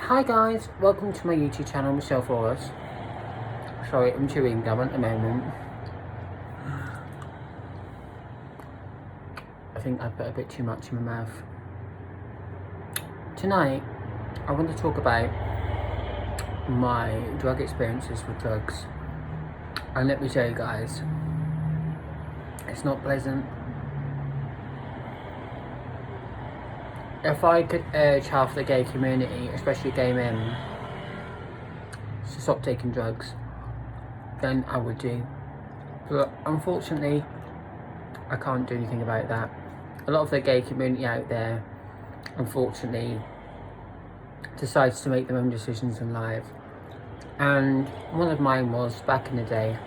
Hi guys, welcome to my YouTube channel, Michelle Forrest. Sorry, I'm chewing gum at the moment. I think I put a bit too much in my mouth. Tonight, I want to talk about my drug experiences with drugs. And let me tell you guys, it's not pleasant. If I could urge half the gay community, especially gay men, to stop taking drugs, then I would do. But unfortunately, I can't do anything about that. A lot of the gay community out there, unfortunately, decides to make their own decisions in life. And one of mine was, back in the day,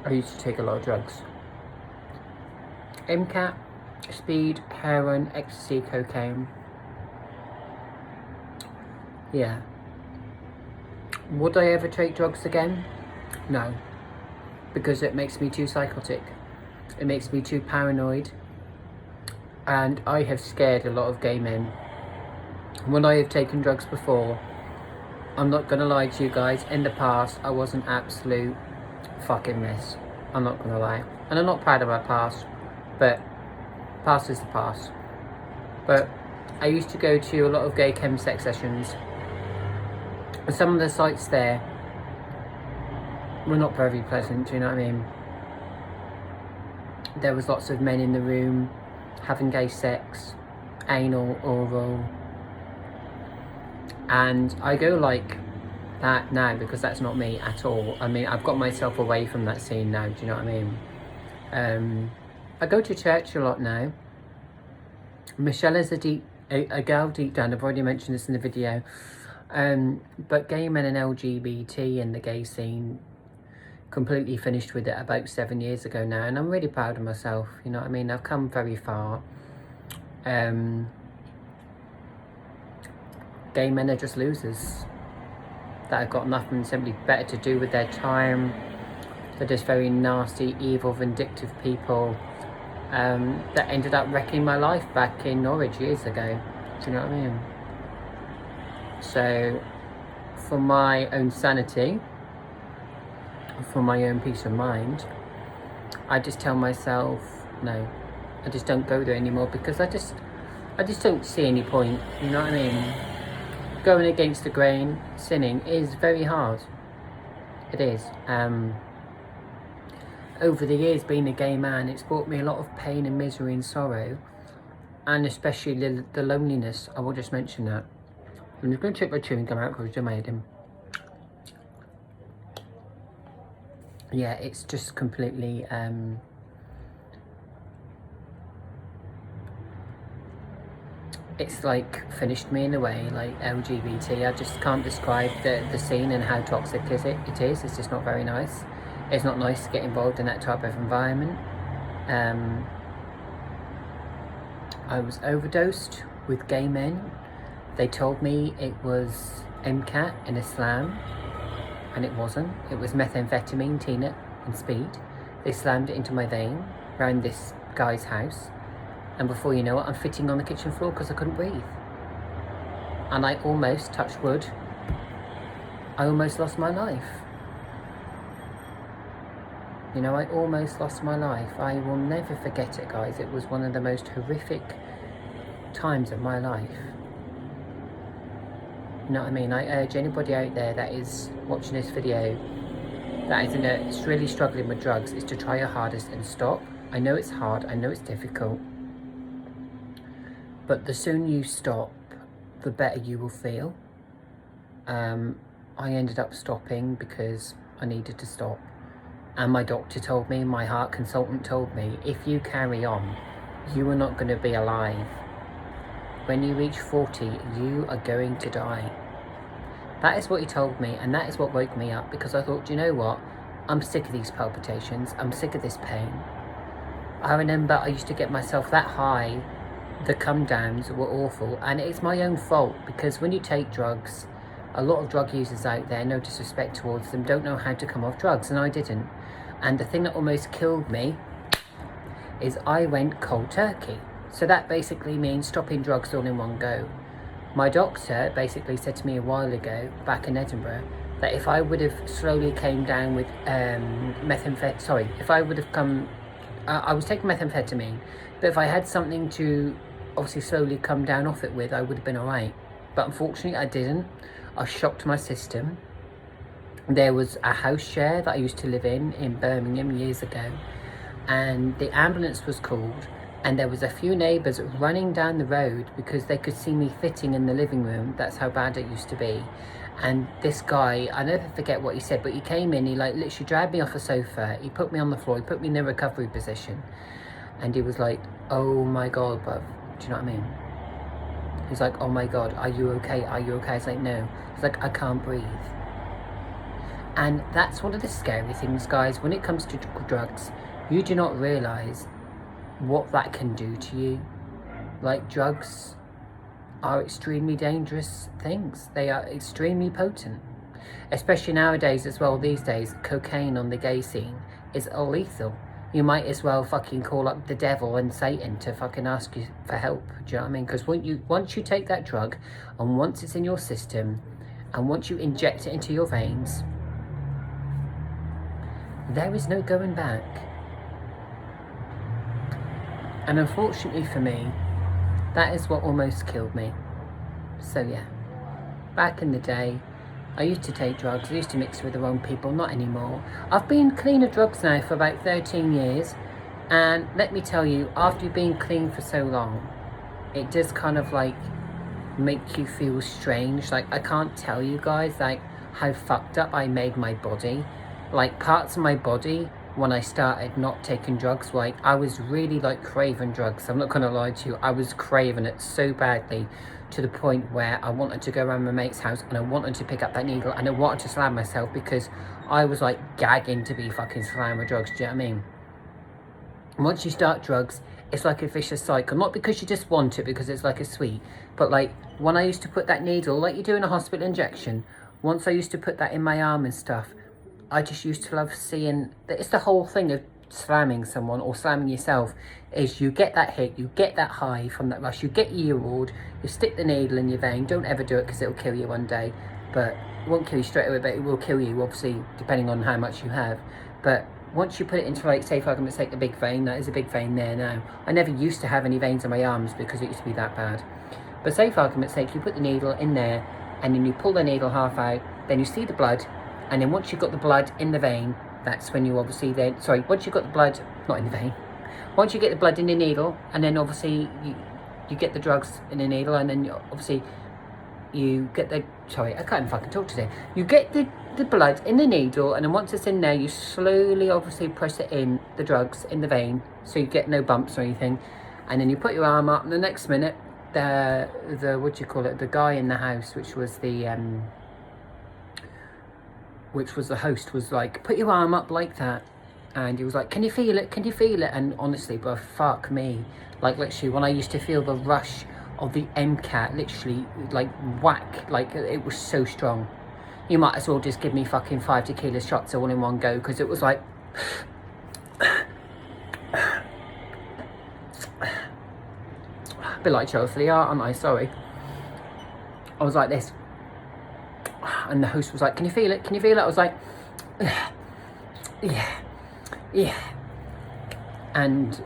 I used to take a lot of drugs. MCAT, speed, heroin, ecstasy, cocaine. Yeah. Would I ever take drugs again? No. Because it makes me too psychotic. It makes me too paranoid. And I have scared a lot of gay men. When I have taken drugs before, I'm not gonna lie to you guys, in the past I was an absolute fucking mess. I'm not gonna lie. And I'm not proud of my past, but past is the past. But I used to go to a lot of gay chemsex sessions. And some of the sites there were not very pleasant, do you know what I mean? There was lots of men in the room having gay sex, anal, oral. And I go like that now because that's not me at all. I mean, I've got myself away from that scene now, do you know what I mean? I go to church a lot now. Michelle is a girl deep down. I've already mentioned this in the video. But gay men and LGBT and the gay scene completely finished with it about 7 years ago now, and I'm really proud of myself, you know what I mean? I've come very far. Gay men are just losers that have got nothing simply better to do with their time. They're just very nasty, evil, vindictive people that ended up wrecking my life back in Norwich years ago. Do you know what I mean? So, for my own sanity, for my own peace of mind, I just tell myself, no, I just don't go there anymore, because I just don't see any point, you know what I mean? Going against the grain, sinning, is very hard. It is. Over the years, being a gay man, it's brought me a lot of pain and misery and sorrow, and especially the loneliness. I will just mention that. I'm just going to check my chewing gum out because I made him. Yeah, it's just completely it's like finished me in a way, like LGBT. I just can't describe the scene and how toxic it is. It's just not very nice. It's not nice to get involved in that type of environment. I was overdosed with gay men. They told me it was MCAT in Islam, and it wasn't. It was methamphetamine, TNT, and speed. They slammed it into my vein around this guy's house, and before you know it, I'm fitting on the kitchen floor because I couldn't breathe. And I almost, touched wood, I almost lost my life. You know, I almost lost my life. I will never forget it, guys. It was one of the most horrific times of my life. You know what I mean? I urge anybody out there that is watching this video that is really struggling with drugs, is to try your hardest and stop. I know it's hard, I know it's difficult, but the sooner you stop, the better you will feel. I ended up stopping because I needed to stop. And my doctor told me, my heart consultant told me, if you carry on, you are not going to be alive. When you reach 40, you are going to die. That is what he told me, and that is what woke me up, because I thought, do you know what? I'm sick of these palpitations. I'm sick of this pain. I remember I used to get myself that high. The come downs were awful, and it's my own fault, because when you take drugs, a lot of drug users out there, no disrespect towards them, don't know how to come off drugs, and I didn't. And the thing that almost killed me is I went cold turkey. So that basically means stopping drugs all in one go. My doctor basically said to me a while ago, back in Edinburgh, that if I would have slowly came down with if I would have come, I was taking methamphetamine, but if I had something to obviously slowly come down off it with, I would have been alright. But unfortunately I didn't. I shocked my system. There was a house share that I used to live in Birmingham years ago, and the ambulance was called, and there was a few neighbours running down the road because they could see me fitting in the living room. That's how bad it used to be. And this guy, I never forget what he said, but he came in, he like literally dragged me off a sofa, he put me on the floor, he put me in the recovery position, and he was like, oh my god, bruv, do you know what I mean? He's like, oh my god, are you okay, are you okay? I was like, no. He's like, I can't breathe. And that's one of the scary things, guys, when it comes to drugs. You do not realise what that can do to you. Like, drugs are extremely dangerous things. They are extremely potent. Especially nowadays as well, these days, cocaine on the gay scene is lethal. You might as well fucking call up the devil and Satan to fucking ask you for help. Do you know what I mean? Because once you take that drug, and once it's in your system, and once you inject it into your veins, there is no going back. And unfortunately for me, that is what almost killed me. So yeah, back in the day, I used to take drugs, I used to mix with the wrong people, not anymore. I've been clean of drugs now for about 13 years, and let me tell you, after you've been clean for so long, it does kind of like make you feel strange. Like, I can't tell you guys like how fucked up I made my body. Like, parts of my body when I started not taking drugs, like I was really like craving drugs. I'm not gonna lie to you, I was craving it so badly to the point where I wanted to go around my mate's house and I wanted to pick up that needle and I wanted to slam myself because I was like gagging to be fucking slammed with drugs. Do you know what I mean? Once you start drugs, it's like a vicious cycle. Not because you just want it, because it's like a sweet, but like when I used to put that needle, like you do in a hospital injection, once I used to put that in my arm and stuff, I just used to love seeing that. It's the whole thing of slamming someone or slamming yourself, is you get that hit, you get that high from that rush, you get your reward, you stick the needle in your vein. Don't ever do it because it'll kill you one day, but it won't kill you straight away, but it will kill you, obviously, depending on how much you have. But once you put it into, like, say for argument's sake, a big vein, that is a big vein there now. I never used to have any veins on my arms because it used to be that bad. But say for argument's sake, you put the needle in there and then you pull the needle half out, then you see the blood, and then once you've got the blood in the vein, that's when you obviously then, once you've got the blood, not in the vein, once you get the blood in the needle, and then obviously you get the drugs in the needle, and then obviously you get the, I can't even fucking talk today. You get the blood in the needle, and then once it's in there, you slowly obviously press it in, the drugs in the vein, so you get no bumps or anything, and then you put your arm up, and the next minute, the what do you call it, the guy in the house, which was the host, was like, put your arm up like that, and he was like, can you feel it, can you feel it? And honestly, bro, fuck me, like literally when I used to feel the rush of the MCAT, literally like whack, like it was so strong. You might as well just give me fucking 5 tequila shots all in one go, because it was like a bit like Chelsea, aren't I? Sorry. I was like this. And the host was like, can you feel it? Can you feel it? I was like, yeah. And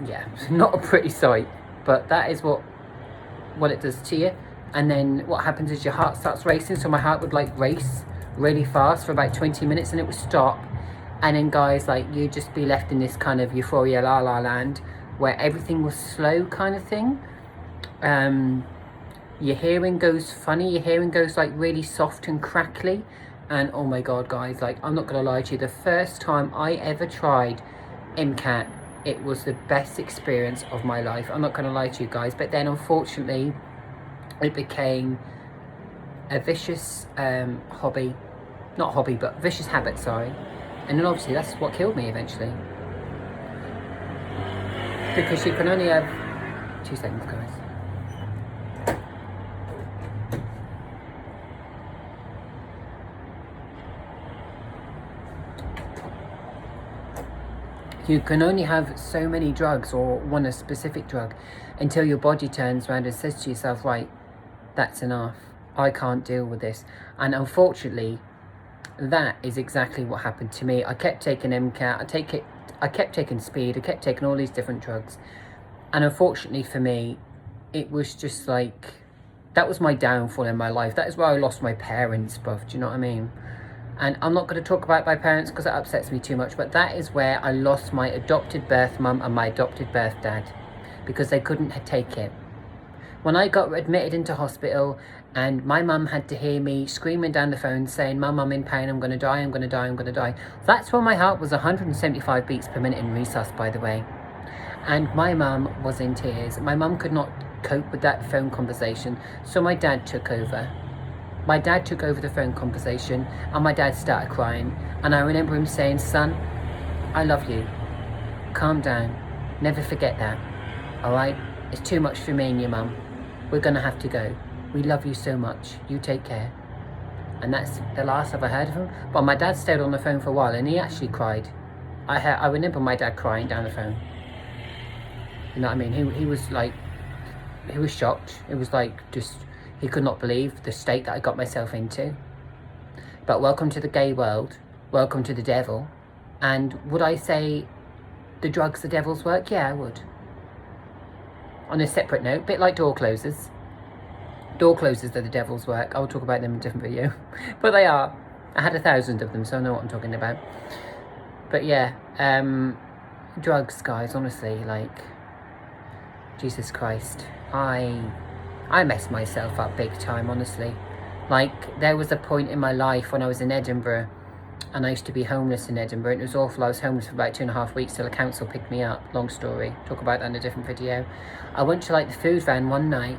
yeah, not a pretty sight, but that is what it does to you. And then what happens is your heart starts racing. So my heart would like race really fast for about 20 minutes and it would stop. And then guys, like, you'd just be left in this kind of euphoria la la land where everything was slow kind of thing. Your hearing goes funny, your hearing goes like really soft and crackly, and oh my god guys, like, I'm not gonna lie to you, the first time I ever tried MCAT, it was the best experience of my life. I'm not gonna lie to you guys, but then unfortunately it became a vicious vicious habit, sorry, and then obviously that's what killed me eventually, because you can only have 2 seconds guys. You can only have so many drugs or one a specific drug until your body turns around and says to yourself, right, that's enough. I can't deal with this. And unfortunately, that is exactly what happened to me. I kept taking MCAT, I kept taking speed, I kept taking all these different drugs. And unfortunately for me, it was just like, that was my downfall in my life. That is where I lost my parents, bruv. Do you know what I mean? And I'm not going to talk about my parents because it upsets me too much, but that is where I lost my adopted birth mum and my adopted birth dad, because they couldn't take it. When I got admitted into hospital and my mum had to hear me screaming down the phone saying, Mum, I'm in pain, I'm going to die, I'm going to die, I'm going to die. That's when my heart was 175 beats per minute in resus, by the way. And my mum was in tears. My mum could not cope with that phone conversation, so my dad took over. My dad took over the phone conversation and my dad started crying. And I remember him saying, son, I love you. Calm down. Never forget that. All right? It's too much for me and your mum. We're going to have to go. We love you so much. You take care. And that's the last I've heard of him. But my dad stayed on the phone for a while and he actually cried. I remember my dad crying down the phone. You know what I mean? He was like, he was shocked. It was like just, he could not believe the state that I got myself into. But welcome to the gay world. Welcome to the devil. And would I say the drugs the devil's work? Yeah, I would. On a separate note, a bit like door closers. Door closers are the devil's work. I'll talk about them in a different video. But they are. I had 1,000 of them, so I know what I'm talking about. But yeah, drugs, guys, honestly, like, Jesus Christ. I messed myself up big time, honestly. Like, there was a point in my life when I was in Edinburgh, and I used to be homeless in Edinburgh, and it was awful. I was homeless for about 2.5 weeks till the council picked me up. Long story. Talk about that in a different video. I went to like the food van one night,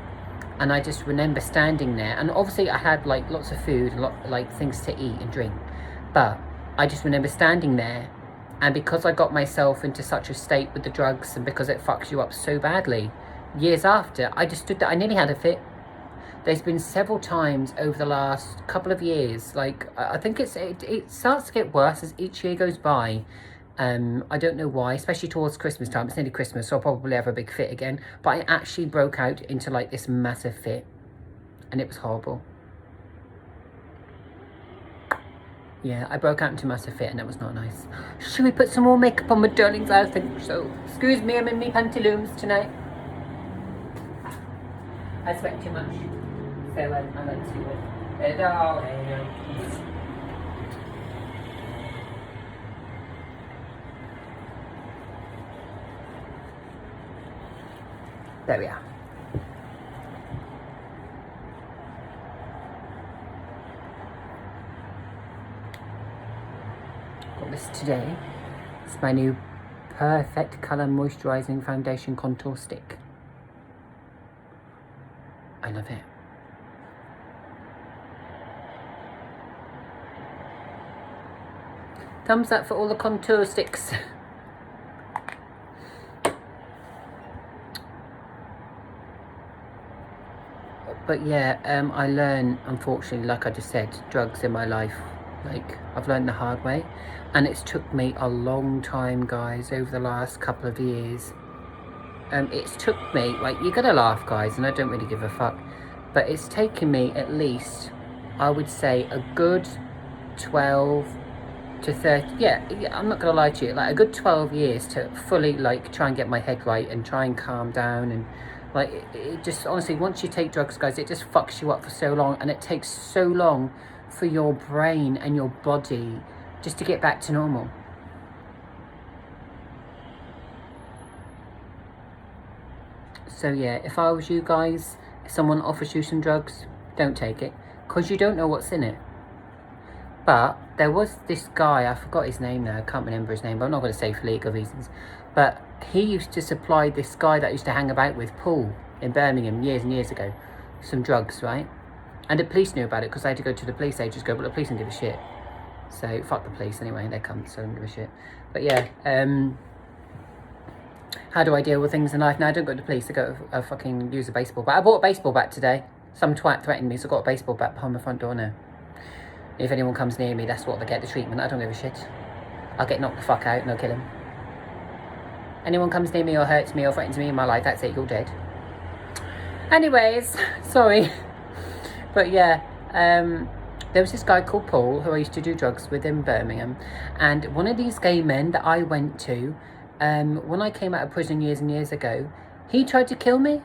and I just remember standing there, and obviously I had like lots of food, like things to eat and drink, but I just remember standing there, and because I got myself into such a state with the drugs, and because it fucks you up so badly, years after, I just stood there. I nearly had a fit. There's been several times over the last couple of years, like, I think it starts to get worse as each year goes by. I don't know why, especially towards Christmas time. It's nearly Christmas, so I'll probably have a big fit again. But I actually broke out into like this massive fit, and it was horrible. Yeah, I broke out into a massive fit, and that was not nice. Should we put some more makeup on, my darlings? I think so. Excuse me, I'm in my pantaloons tonight. I sweat too much. So I like to do it. There we are. Got this today. It's my new Perfect Colour Moisturising Foundation Contour Stick. I love it. Thumbs up for all the contour sticks. But yeah, I learned, unfortunately, like I just said, drugs in my life. Like, I've learned the hard way. And it's took me a long time, guys, over the last couple of years. It's took me, like, you're gonna laugh, guys, and I don't really give a fuck. But it's taken me at least, I would say, a good 12 to 30, yeah, I'm not gonna lie to you, like a good 12 years to fully like try and get my head right and try and calm down. And like it just, honestly, once you take drugs, guys, it just fucks you up for so long, and it takes so long for your brain and your body just to get back to normal. So yeah, if I was you guys, if someone offers you some drugs, don't take it, because you don't know what's in it. But there was this guy, I forgot his name now, I can't remember his name, but I'm not going to say for legal reasons. But he used to supply this guy that I used to hang about with, Paul, in Birmingham, years and years ago, some drugs, right? And the police knew about it, because they had to go to the police. They just go, but the police didn't give a shit. So, fuck the police anyway, they come, so I don't give a shit. But yeah, how do I deal with things in life? Now, I don't go to the police, I go fucking use a baseball bat. I bought a baseball bat today. Some twat threatened me, so I got a baseball bat behind my front door now. If anyone comes near me, that's what they get, the treatment. I don't give a shit. I'll get knocked the fuck out and I'll kill him. Anyone comes near me or hurts me or threatens me in my life, that's it, you're dead. Anyways, sorry. But yeah, there was this guy called Paul who I used to do drugs with in Birmingham. And one of these gay men that I went to, when I came out of prison years and years ago, he tried to kill me.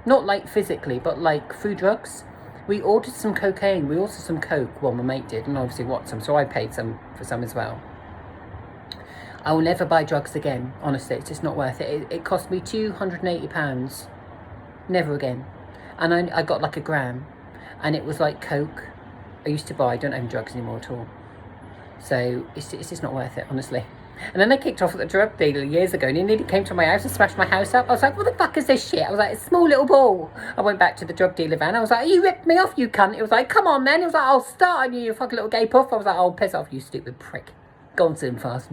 Not like physically, but like through drugs. We ordered some cocaine, we ordered some coke, well my mate did, and obviously Watson, so I paid for some as well. I will never buy drugs again, honestly, it's just not worth it. It cost me £280, never again. And I got like a gram, and it was like coke. I used to buy, I don't own drugs anymore at all. So it's just not worth it, honestly. And then I kicked off at the drug dealer years ago, and he nearly came to my house and smashed my house up. I was like, what the fuck is this shit? I was like, a small little ball. I went back to the drug dealer van. I was like, you ripped me off, you cunt. It was like, come on, man. It was like, I'll start on you, you fucking little gay puff. I was like, oh, piss off, you stupid prick. Go on soon fast.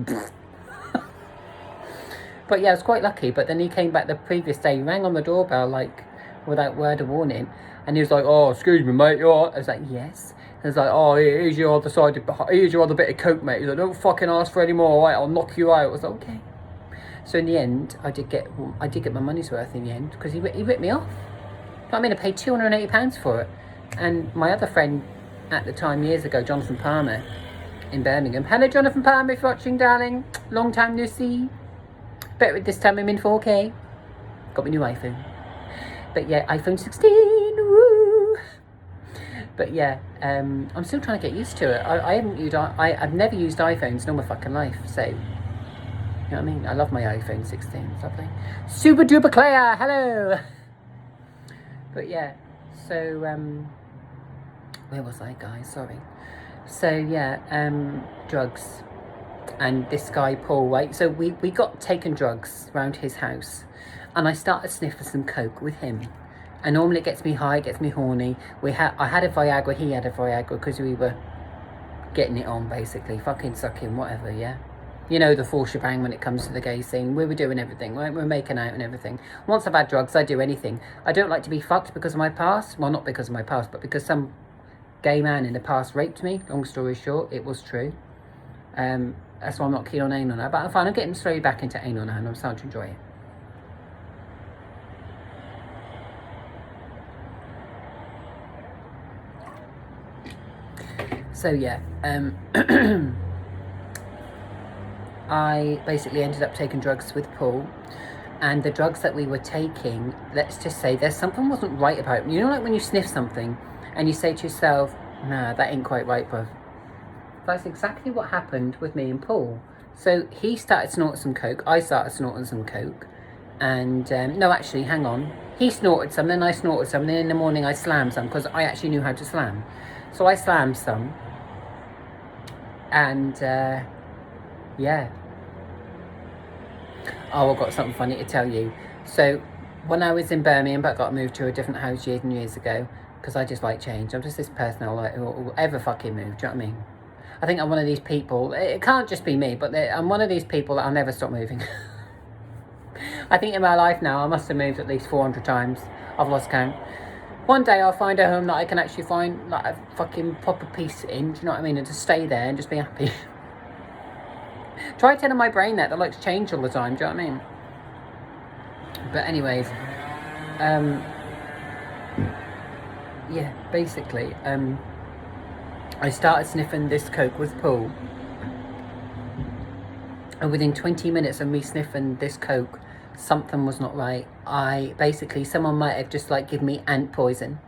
But yeah, I was quite lucky. But then he came back the previous day. He rang on the doorbell, like, without word of warning. And he was like, oh, excuse me, mate, you all right? I was like, yes. He was like, oh, here's your other side, here's your other bit of coke, mate. He's like, don't fucking ask for any more, all right? I'll knock you out. I was like, okay. So in the end, I did get my money's worth in the end, because he ripped me off. You know what I mean? I paid £280 for it. And my other friend at the time, years ago, Jonathan Palmer, in Birmingham. Hello, Jonathan Palmer, if you're watching, darling. Long time no see. Better this time I'm in 4K. Got my new iPhone. But yeah, iPhone 16, woo! But yeah, I'm still trying to get used to it. I've never used iPhones in all my fucking life, so, you know what I mean? I love my iPhone 16, it's lovely. Super duper clear, hello! But yeah, so, where was I, guys? Sorry. So yeah, drugs. And this guy, Paul, right? So we got taken drugs around his house. And I started sniffing some coke with him. And normally it gets me high, it gets me horny. I had a Viagra, he had a Viagra, because we were getting it on, basically. Fucking sucking, whatever, yeah? You know, the full shebang when it comes to the gay scene. We were doing everything, right? We were making out and everything. Once I've had drugs, I do anything. I don't like to be fucked because of my past. Well, not because of my past, but because some gay man in the past raped me. Long story short, it was true. That's why I'm not keen on anal now. But I'm fine, I'm getting slowly back into anal now, and I'm starting to enjoy it. So yeah, I basically ended up taking drugs with Paul, and the drugs that we were taking, let's just say there's something wasn't right about it. You know, like when you sniff something and you say to yourself, nah, that ain't quite right, bruv. That's exactly what happened with me and Paul. So he started snorting some coke, I started snorting some coke, and no, actually, hang on. He snorted some, then I snorted some, then in the morning I slammed some, because I actually knew how to slam. So I slammed some, and yeah. Oh, I've got something funny to tell you. So when I was in Birmingham, but I got moved to a different house years and years ago, because I just like change. I'm just this person who will ever fucking move, do you know what I mean? I think I'm one of these people, it can't just be me, but I'm one of these people that I'll never stop moving. I think in my life now, I must have moved at least 400 times. I've lost count. One day I'll find a home that I can actually find like a fucking proper piece in, do you know what I mean? And just stay there and just be happy. Try telling my brain that likes change all the time, do you know what I mean? But anyways, yeah, basically, I started sniffing this coke with Paul, and within 20 minutes of me sniffing this coke, something was not right. Someone might have just like given me ant poison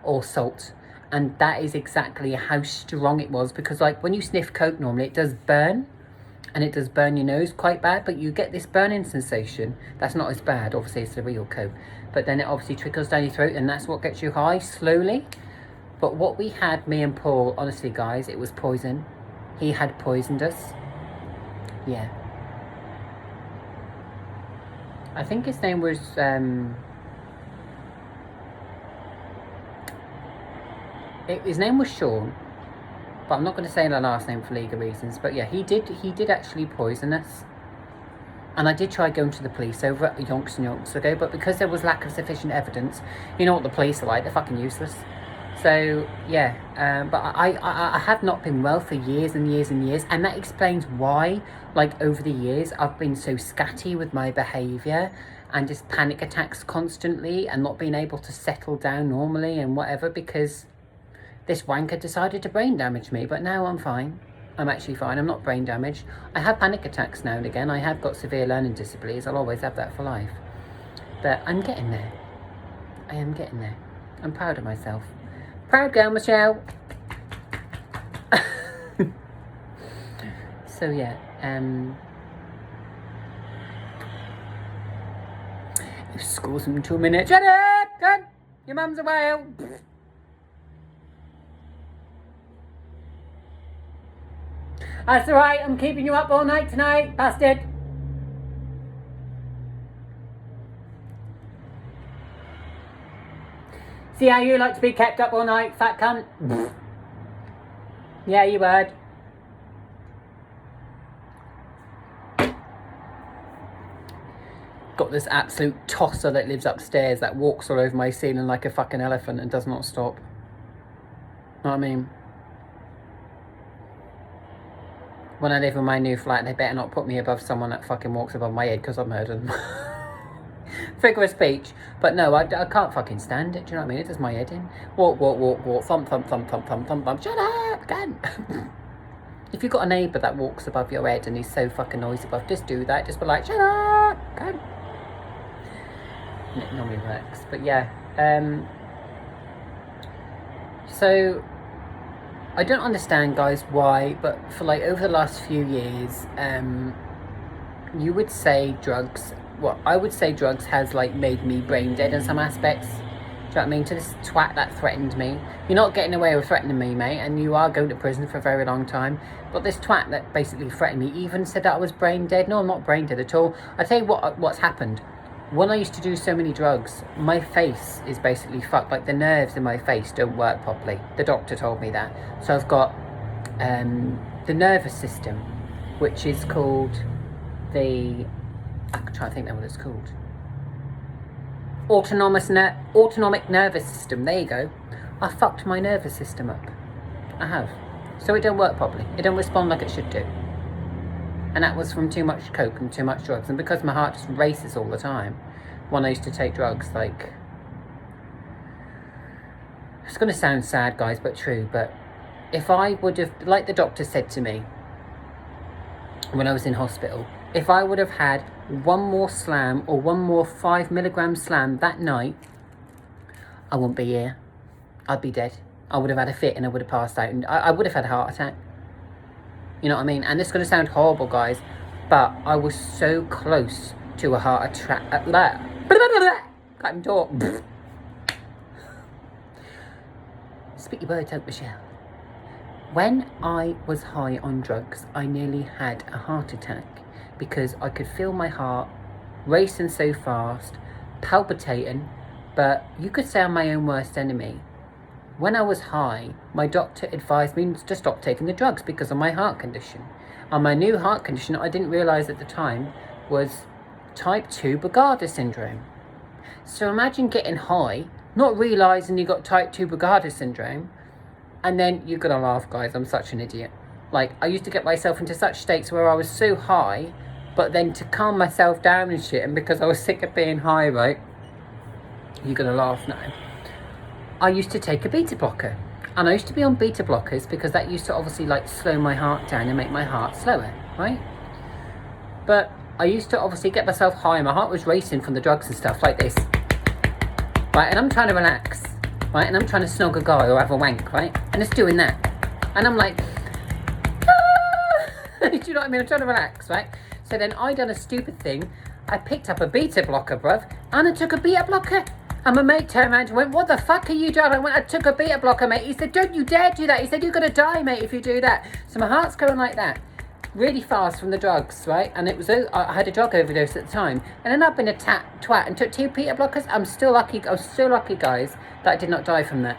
or salt, and that is exactly how strong it was, because like when you sniff coke normally it does burn, and it does burn your nose quite bad, but you get this burning sensation that's not as bad. Obviously it's the real coke, but then it obviously trickles down your throat, and that's what gets you high slowly. But what we had, me and Paul, honestly guys, it was poison. He had poisoned us. Yeah. I think his name was, his name was Sean, but I'm not going to say the last name for legal reasons. But yeah, he did actually poison us. And I did try going to the police over at yonks and yonks ago, but because there was lack of sufficient evidence, you know what the police are like, they're fucking useless. So yeah, but I have not been well for years and years and years, and that explains why, like over the years, I've been so scatty with my behaviour and just panic attacks constantly and not being able to settle down normally and whatever, because this wanker decided to brain damage me. But now I'm fine. I'm actually fine. I'm not brain damaged. I have panic attacks now and again. I have got severe learning disabilities. I'll always have that for life. But I'm getting there. I am getting there. I'm proud of myself. Proud girl, Michelle. So yeah, school's in 2 minutes. Shut up! Good. Your mum's a whale. That's alright, I'm keeping you up all night tonight, bastard. See how you like to be kept up all night, fat cunt? Yeah, you would. Got this absolute tosser that lives upstairs that walks all over my ceiling like a fucking elephant and does not stop. Know what I mean? When I live in my new flat, they better not put me above someone that fucking walks above my head, because I've murdered them. Figure of speech. But no, I can't fucking stand it. Do you know what I mean? It does my head in. Walk, walk, walk, walk. Thump, thump, thump, thump, thump, thump, thump. Shut up, again. If you've got a neighbour that walks above your head and he's so fucking noisy above, just do that. Just be like, shut up, again. And it normally works. But yeah. So I don't understand, guys, why, but for like over the last few years, you would say drugs, well, I would say drugs has like made me brain dead in some aspects. Do you know what I mean? To this twat that threatened me. You're not getting away with threatening me, mate, and you are going to prison for a very long time. But this twat that basically threatened me even said that I was brain dead. No, I'm not brain dead at all. I tell you what's happened. When I used to do so many drugs, my face is basically fucked. Like the nerves in my face don't work properly. The doctor told me that. So I've got the nervous system, which is called the, I can try to think now what it's called. Autonomic nervous system. There you go. I fucked my nervous system up. I have. So it don't work properly. It don't respond like it should do. And that was from too much coke and too much drugs. And because my heart just races all the time, when I used to take drugs, like... It's going to sound sad, guys, but true. But if I would have... Like the doctor said to me when I was in hospital, if I would have had one more slam or one more 5 milligram slam that night, I wouldn't be here. I'd be dead. I would have had a fit and I would have passed out. And I would have had a heart attack. You know what I mean? And this is going to sound horrible, guys, but I was so close to a heart attack. Can't even talk. Speak your words out, Michelle. When I was high on drugs, I nearly had a heart attack because I could feel my heart racing so fast, palpitating, but you could say I'm my own worst enemy. When I was high, my doctor advised me to stop taking the drugs because of my heart condition. And my new heart condition, I didn't realise at the time, was type 2 Brugada syndrome. So imagine getting high, not realising you got type 2 Brugada syndrome, and then you're going to laugh, guys, I'm such an idiot. Like, I used to get myself into such states where I was so high, but then to calm myself down and shit, and because I was sick of being high, right? You're going to laugh now. I used to take a beta blocker, and I used to be on beta blockers because that used to obviously like slow my heart down and make my heart slower, right? But I used to obviously get myself high, my heart was racing from the drugs and stuff like this, right? And I'm trying to relax, right? And I'm trying to snog a guy or have a wank, right? And it's doing that, and I'm like, ah! Do you know what I mean? I'm trying to relax, right? So then I done a stupid thing. I picked up a beta blocker, bruv, and I took a beta blocker. And my mate turned around and went, what the fuck are you doing? I went, I took a beta blocker, mate. He said, don't you dare do that. He said, you're going to die, mate, if you do that. So my heart's going like that, really fast from the drugs, right? And it was, I had a drug overdose at the time. And then I've been a twat and took 2 beta blockers. I'm still lucky, guys, that I did not die from that.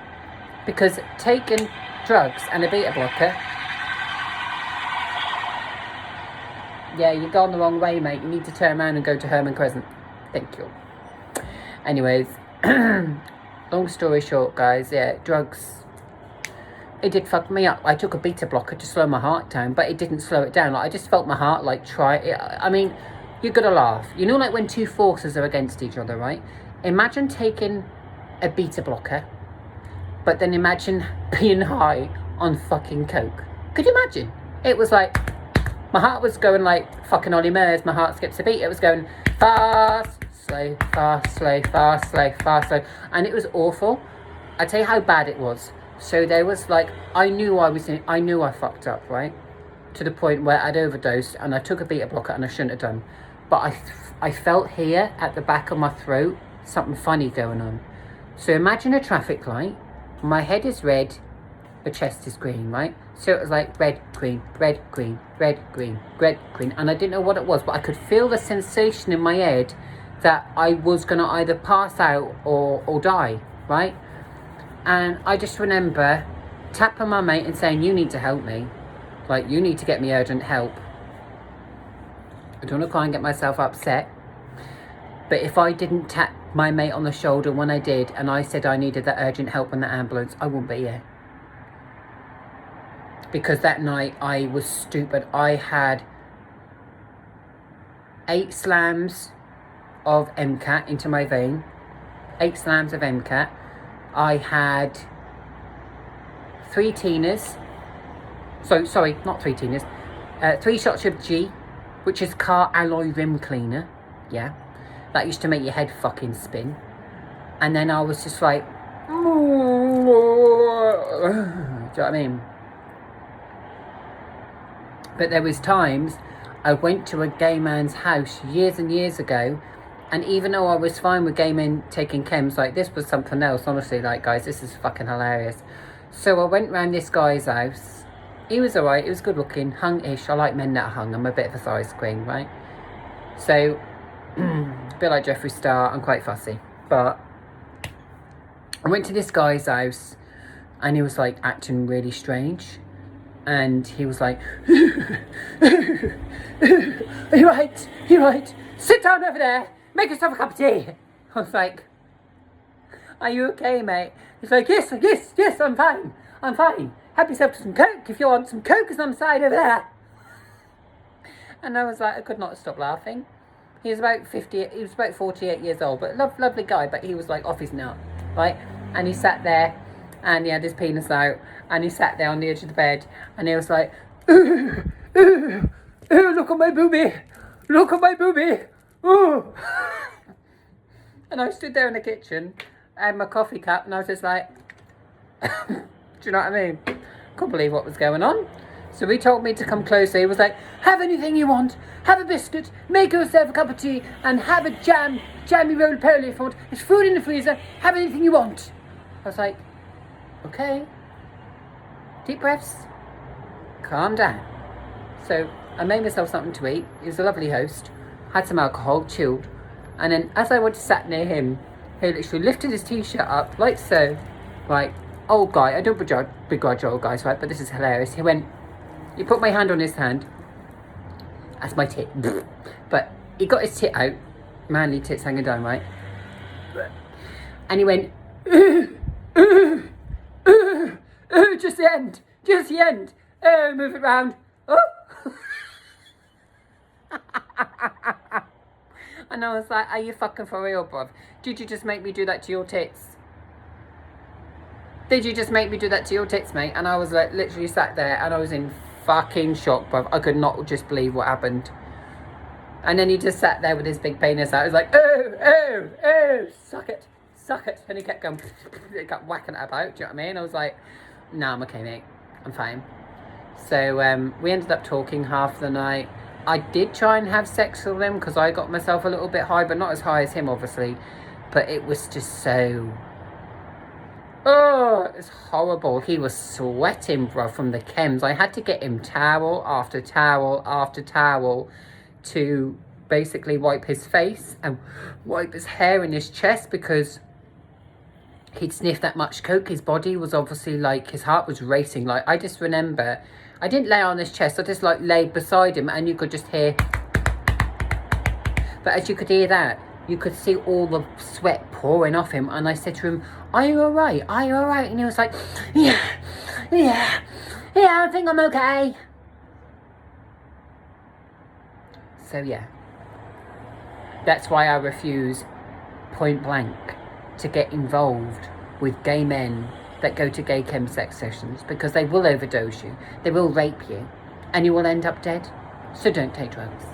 Because taking drugs and a beta blocker, yeah, you've gone the wrong way, mate. You need to turn around and go to Herman Crescent. Thank you. Anyways, long story short, guys, yeah, drugs, it did fuck me up. I took a beta blocker to slow my heart down, but it didn't slow it down. Like, I just felt my heart, like, I mean, you're gonna laugh. You know, like when two forces are against each other, right? Imagine taking a beta blocker, but then imagine being high on fucking coke. Could you imagine? It was like, my heart was going like fucking Ollie Murs. My heart skips a beat. It was going fast, slow, fast, slow, fast, slow, fast, slow. And it was awful. I tell you how bad it was. So there was like, I knew I fucked up, right? To the point where I'd overdosed and I took a beta blocker and I shouldn't have done. But I felt here at the back of my throat, something funny going on. So imagine a traffic light. My head is red, the chest is green, right? So it was like red, green, red, green, red, green, red, green. And I didn't know what it was, but I could feel the sensation in my head that I was going to either pass out or die, right? And I just remember tapping my mate and saying, you need to help me. Like, you need to get me urgent help. I don't want to cry and get myself upset. But if I didn't tap my mate on the shoulder when I did, and I said I needed that urgent help in the ambulance, I wouldn't be here. Because that night I was stupid. I had 8 slams of MCAT into my vein. 8 slams of MCAT. I had 3 Tinas. So, sorry, not 3 Tinas. 3 shots of G, which is car alloy rim cleaner. Yeah. That used to make your head fucking spin. And then I was just like, do you know what I mean? But there was times I went to a gay man's house years and years ago, and even though I was fine with gay men taking chems, like, this was something else, honestly, like, guys, this is fucking hilarious. So I went round this guy's house. He was alright, he was good looking, hung-ish. I like men that are hung, I'm a bit of a size queen, right? So, a bit like Jeffree Star, I'm quite fussy. But I went to this guy's house, and he was, like, acting really strange. And he was like, are you right? Are you right? Sit down over there. Make yourself a cup of tea. I was like, are you okay, mate? He's like, yes, I'm fine. I'm fine. Have yourself some coke if you want some coke on the side over there. And I was like, I could not stop laughing. He was about 48 years old, but lovely guy, but he was like off his nut, right? And he sat there, and he had his penis out, and he sat there on the edge of the bed, and he was like, look at my boobie, look at my boobie, ooh. And I stood there in the kitchen, I had my coffee cup, and I was just like, do you know what I mean? Couldn't believe what was going on. So he told me to come closer. He was like, have anything you want, have a biscuit, make yourself a cup of tea, and have a jammy roll polo if you want. There's food in the freezer, have anything you want. I was like, okay. Deep breaths. Calm down. So I made myself something to eat. He was a lovely host. Had some alcohol, chilled. And then as I went to sat near him, he literally lifted his t-shirt up, like so. Like, old guy. I don't begrudge old guys, right? But this is hilarious. He put my hand on his hand. That's my tit. But he got his tit out. Manly tits hanging down, right? And he went, just the end. Oh, move it round. Oh. And I was like, are you fucking for real, bruv? Did you just make me do that to your tits? Did you just make me do that to your tits, mate? And I was like, literally sat there, and I was in fucking shock, bruv. I could not just believe what happened. And then he just sat there with his big penis out. I was like, oh, suck it. And he kept going, he kept whacking it about, do you know what I mean? I was like, nah, I'm okay, mate. I'm fine. So we ended up talking half the night. I did try and have sex with him because I got myself a little bit high, but not as high as him, obviously. But it was just so... oh, it's horrible. He was sweating, bro, from the chems. I had to get him towel after towel after towel to basically wipe his face and wipe his hair and his chest because he'd sniffed that much coke. His body was obviously like, his heart was racing. Like, I just remember, I didn't lay on his chest. I just like laid beside him and you could just hear. But as you could hear that, You could see all the sweat pouring off him. And I said to him, are you all right? Are you all right? And he was like, yeah, I think I'm okay. So yeah, that's why I refuse point blank to get involved with gay men that go to gay chemsex sessions, because they will overdose you, they will rape you, and you will end up dead. So don't take drugs.